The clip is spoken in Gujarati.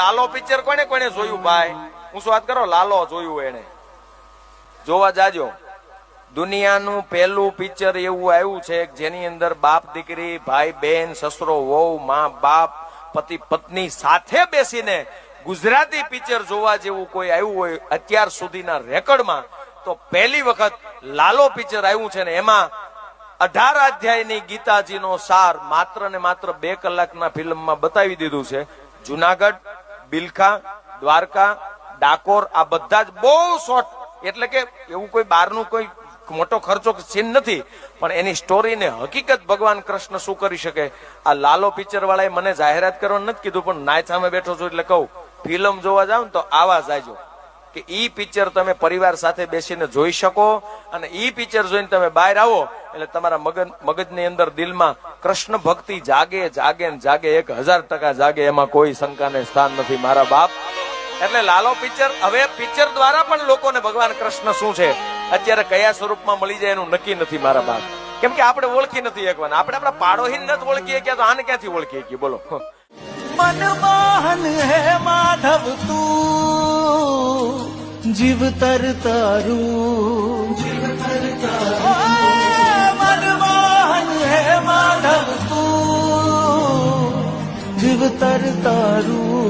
લાલો પિક્ચર કોને કોને જોયું ભાઈ? હું શું વાત કરો, લાલો જોયું એને જોવા જાજો. દુનિયાનું પહેલું પિક્ચર એવું આવ્યું છે જેની અંદર બાપ દીકરી, ભાઈ બહેન, સસરો વહુ, માં બાપ, પતિ પત્ની સાથે બેસીને ગુજરાતી પિક્ચર જોવા જેવું કોઈ આવ્યું હોય અત્યાર સુધીના રેકોર્ડમાં તો પહેલી વખત લાલો પિક્ચર આવ્યું છે. ને એમાં 18 અધ્યાયની ગીતાજીનો સાર માત્ર ને માત્ર 2 કલાકના ફિલ્મમાં બતાવી દીધું છે. જુનાગઢ, બિલખા, દ્વારકા, ડાકોર આ બધા જ બહુ શોર્ટ, એટલે કે એવું કોઈ બહારનું કોઈ મોટો ખર્ચો સીન નથી, પણ એની સ્ટોરીને હકીકત ભગવાન કૃષ્ણ શું કરી શકે. આ લાલો પિક્ચર વાળાએ મને જાહેરાત કરવાનું નથી કીધું, પણ નાય સામે બેઠો છું એટલે કહું, ફિલ્મ જોવા જાવ ને તો આવા જાજો કે ઈ પિક્ચર તમે પરિવાર સાથે બેસીને જોઈ શકો. અને ઈ પિક્ચર જોઈને તમે બહાર આવો એટલે તમારા મગજની અંદર દિલમાં કૃષ્ણ ભક્તિ જાગે જાગે ને જાગે, 1000% જાગે, એમાં કોઈ શંકાને સ્થાન નથી મારા બાપ. એટલે લાલો પિક્ચર, હવે પિક્ચર દ્વારા પણ લોકોને ભગવાન કૃષ્ણ શું છે અત્યારે કયા સ્વરૂપમાં મળી જાય એનું નક્કી નથી મારા બાપ. કેમ કે આપણે ઓળખી નથી એકવાર, આપણે આપણા પાડોશીને નથી ઓળખીએ કે તો આને ક્યાંથી ઓળખીએ કે બોલો. મનમોહન હે માધવ તું, જીવ તર તારું, મનમોહન હે માધવ તું, જીવ તર તારું.